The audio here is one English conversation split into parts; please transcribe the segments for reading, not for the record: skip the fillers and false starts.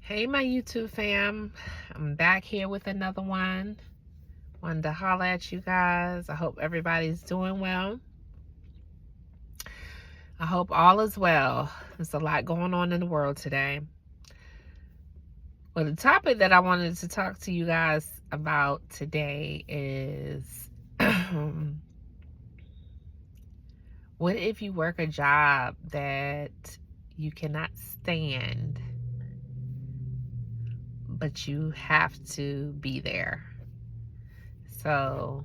Hey, my YouTube fam. I'm back here with another one. Wanted to holler at you guys. I hope everybody's doing well. I hope all is well. There's a lot going on in the world today. Well, the topic that I wanted to talk to you guys about today is what if you work a job that you cannot stand, but you have to be there? So,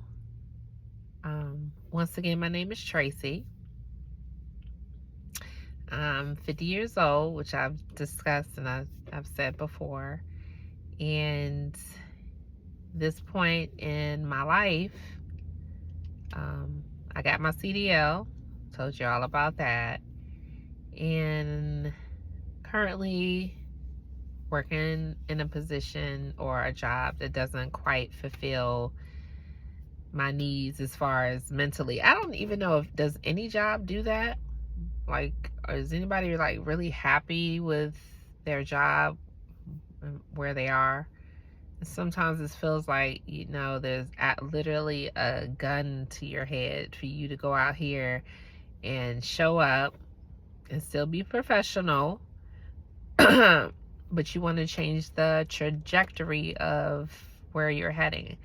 once again, my name is Tracy. I'm 50 years old, which I've discussed and I've said before. And this point in my life, I got my CDL, told you all about that. And currently working in a position or a job that doesn't quite fulfill my needs as far as mentally. I don't even know if does any job do that. Like, is anybody like really happy with their job and where they are? Sometimes it feels like, there's literally a gun to your head for you to go out here and show up and still be professional, but you want to change the trajectory of where you're heading.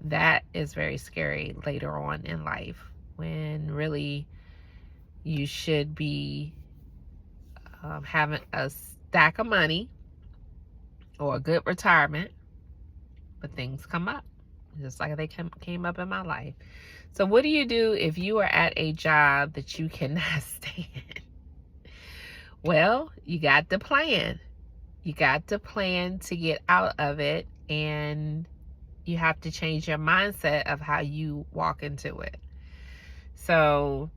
That is very scary later on in life, when really you should be having a stack of money or a good retirement, but things come up just like they came up in my life. So what do you do if you are at a job that you cannot stand? Well, you got to plan. You got to plan to get out of it, and you have to change your mindset of how you walk into it. So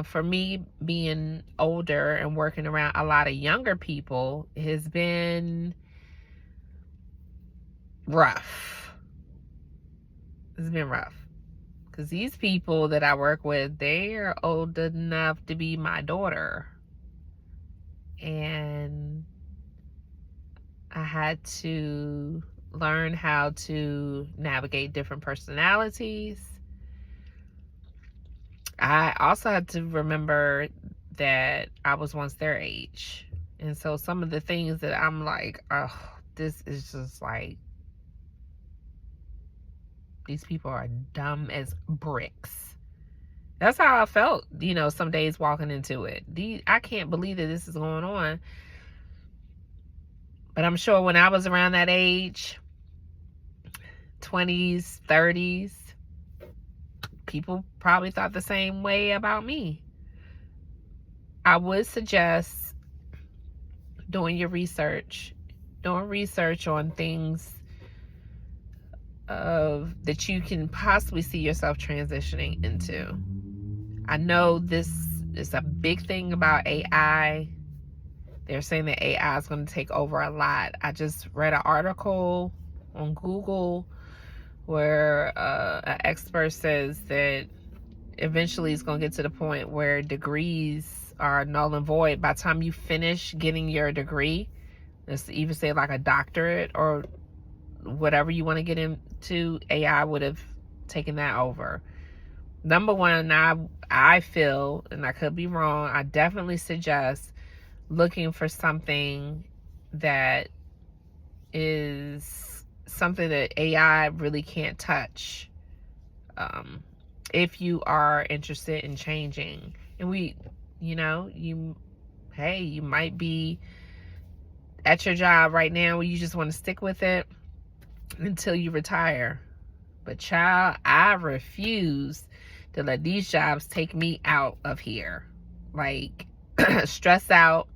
for me, being older and working around a lot of younger people has been rough. It's been rough because these people that I work with, they are old enough to be my daughter, and I had to learn how to navigate different personalities. I also had to remember that I was once their age. And so some of the things that I'm like, oh, this is just like, these people are dumb as bricks. That's how I felt, some days walking into it. I can't believe that this is going on. But I'm sure when I was around that age, 20s, 30s, people probably thought the same way about me. I would suggest doing research on things that you can possibly see yourself transitioning into. I know this is a big thing about AI. They're saying that AI is going to take over a lot. I just read an article on Google where an expert says that eventually it's going to get to the point where degrees are null and void. By the time you finish getting your degree, let's even say like a doctorate or whatever you want to get into, AI would have taken that over. Number one, I feel, and I could be wrong, I definitely suggest looking for something that is something that AI really can't touch, if you are interested in changing. And you might be at your job right now where you just want to stick with it until you retire. But child, I refuse to let these jobs take me out of here. Like, stress out,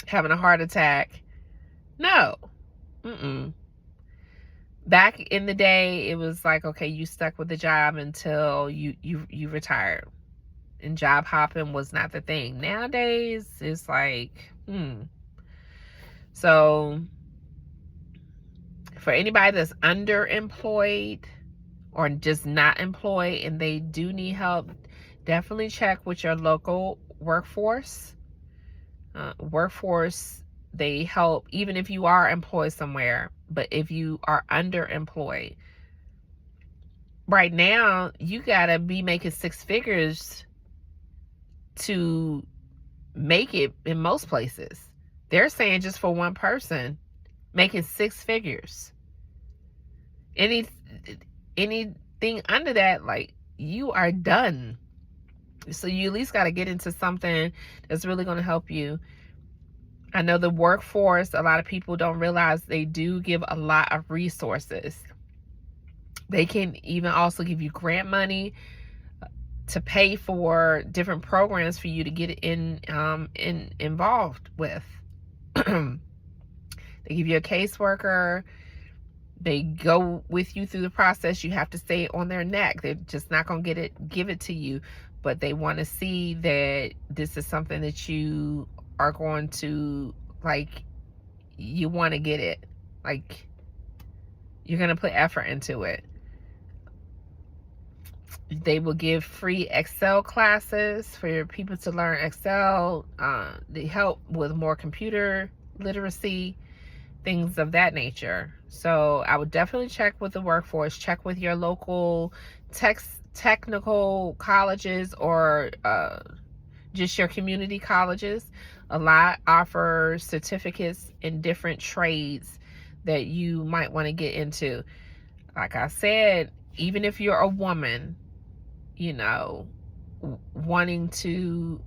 having a heart attack. No. Back in the day, it was like, okay, you stuck with the job until you retired. And job hopping was not the thing. Nowadays, it's like, So, for anybody that's underemployed or just not employed and they do need help, definitely check with your local workforce. They help even if you are employed somewhere, but if you are underemployed. Right now, you gotta be making six figures to make it in most places. They're saying just for one person, making six figures. Anything under that, like, you are done. So you at least got to get into something that's really going to help you. I know the workforce, a lot of people don't realize they do give a lot of resources. They can even also give you grant money to pay for different programs for you to get involved with. They give you a caseworker. They go with you through the process. You have to stay on their neck. They're just not going to give it to you, but they want to see that this is something that you are going to, like, you want to get it. Like, you're going to put effort into it. They will give free Excel classes for your people to learn Excel. They help with more computer literacy, things of that nature. So I would definitely check with the workforce, check with your local technical colleges or just your community colleges. A lot offer certificates in different trades that you might want to get into. Like I said, even if you're a woman, you know, wanting to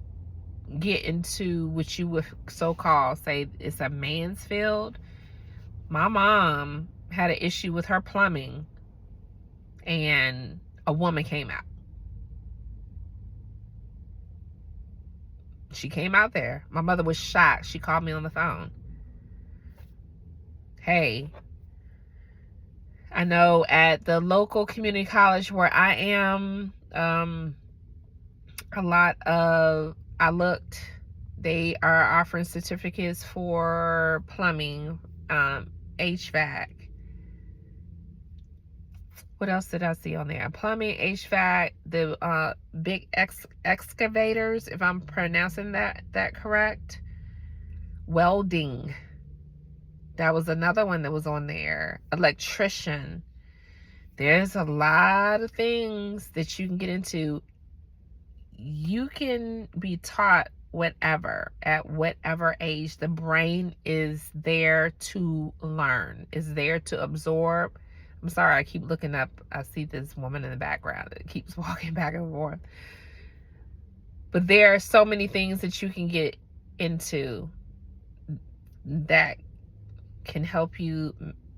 get into what you would so-called say it's a man's field. My mom had an issue with her plumbing and a woman came out. She came out there. My mother was shocked. She called me on the phone. Hey, I know at the local community college where I am, they are offering certificates for plumbing, HVAC. What else did I see on there? Plumbing, HVAC, the big excavators, if I'm pronouncing that correct. Welding. That was another one that was on there. Electrician. There's a lot of things that you can get into. You can be taught whatever at whatever age. The brain is there to learn, is there to absorb. I'm sorry, I keep looking up. I see this woman in the background that keeps walking back and forth. But there are so many things that you can get into that can help you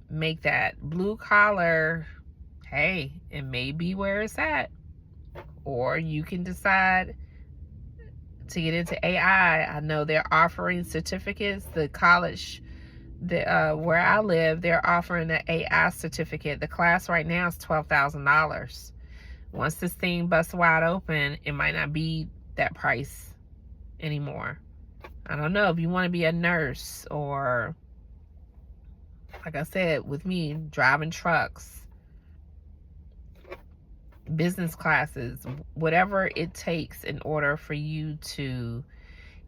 make that blue collar. Hey, it may be where it's at. Or you can decide to get into AI. I know they're offering certificates. The college where I live, they're offering an AI certificate. The class right now is $12,000. Once this thing busts wide open, it might not be that price anymore. I don't know if you want to be a nurse or, like I said, with me, driving trucks, business classes, whatever it takes in order for you to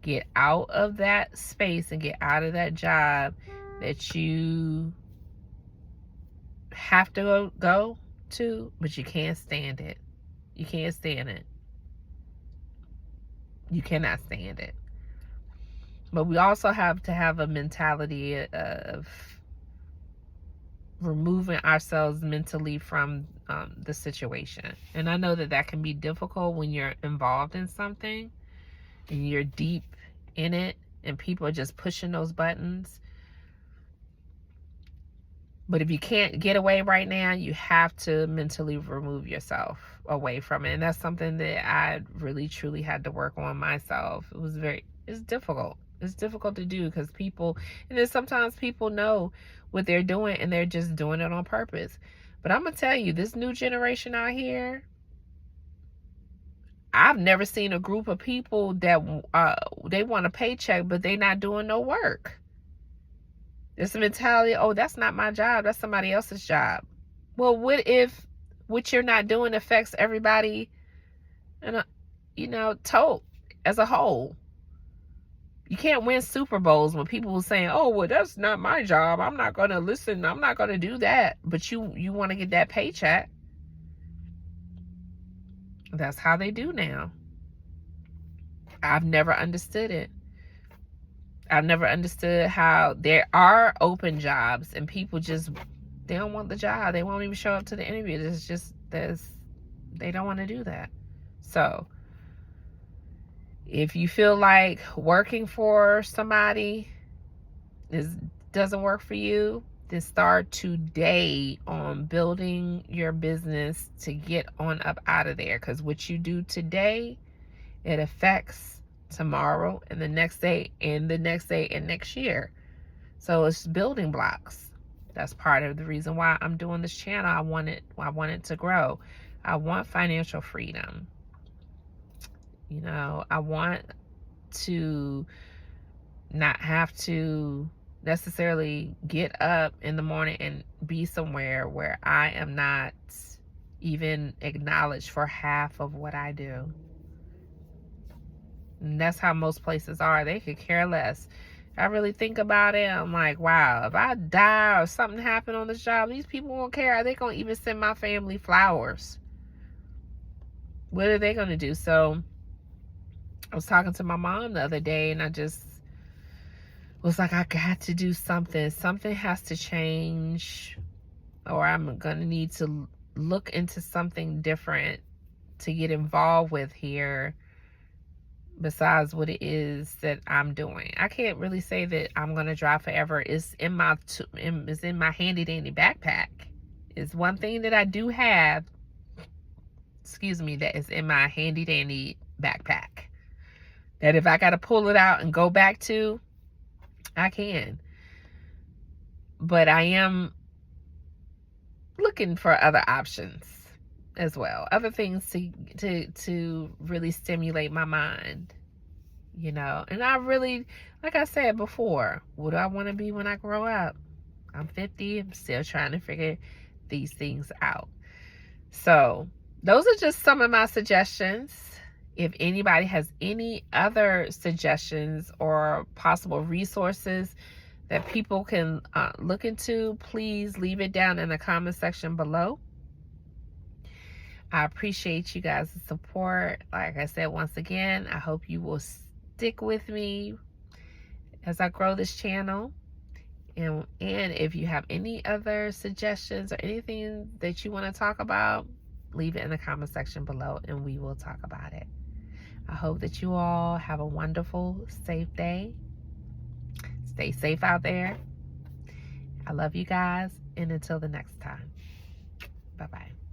get out of that space and get out of that job that you have to go to, but you can't stand it. You can't stand it. You cannot stand it. But we also have to have a mentality of removing ourselves mentally from the situation. And I know that that can be difficult when you're involved in something and you're deep in it and people are just pushing those buttons. But if you can't get away right now, you have to mentally remove yourself away from it. And that's something that I really truly had to work on myself. It's difficult. It's difficult to do because and then sometimes people know what they're doing and they're just doing it on purpose. But I'm going to tell you, this new generation out here, I've never seen a group of people that they want a paycheck, but they're not doing no work. There's a mentality, oh, that's not my job, that's somebody else's job. Well, what if what you're not doing affects everybody, and as a whole? You can't win Super Bowls when people were saying, oh, well, that's not my job. I'm not going to listen. I'm not going to do that. But you want to get that paycheck. That's how they do now. I've never understood it. I've never understood how there are open jobs and people just, they don't want the job. They won't even show up to the interview. They don't want to do that. So if you feel like working for somebody doesn't work for you, then start today on building your business to get on up out of there. Because what you do today, it affects tomorrow and the next day and the next day and next year. So it's building blocks. That's part of the reason why I'm doing this channel. I want it to grow. I want financial freedom. You know, I want to not have to necessarily get up in the morning and be somewhere where I am not even acknowledged for half of what I do. And that's how most places are. They could care less. I really think about it. I'm like, wow, if I die or something happen on this job, these people won't care. Are they going to even send my family flowers? What are they going to do? So I was talking to my mom the other day, and I just was like, I got to do something. Something has to change, or I'm going to need to look into something different to get involved with here besides what it is that I'm doing. I can't really say that I'm going to drive forever. It's in my handy dandy backpack. It's one thing that I do have, that is in my handy dandy backpack, that if I got to pull it out and go back to, I can. But I am looking for other options as well, other things to really stimulate my mind, you know. And I really, like I said before, what do I want to be when I grow up? I'm 50. I'm still trying to figure these things out. So those are just some of my suggestions. If anybody has any other suggestions or possible resources that people can look into, please leave it down in the comment section below. I appreciate you guys' support. Like I said, once again, I hope you will stick with me as I grow this channel. And if you have any other suggestions or anything that you want to talk about, leave it in the comment section below and we will talk about it. I hope that you all have a wonderful, safe day. Stay safe out there. I love you guys, and until the next time, bye-bye.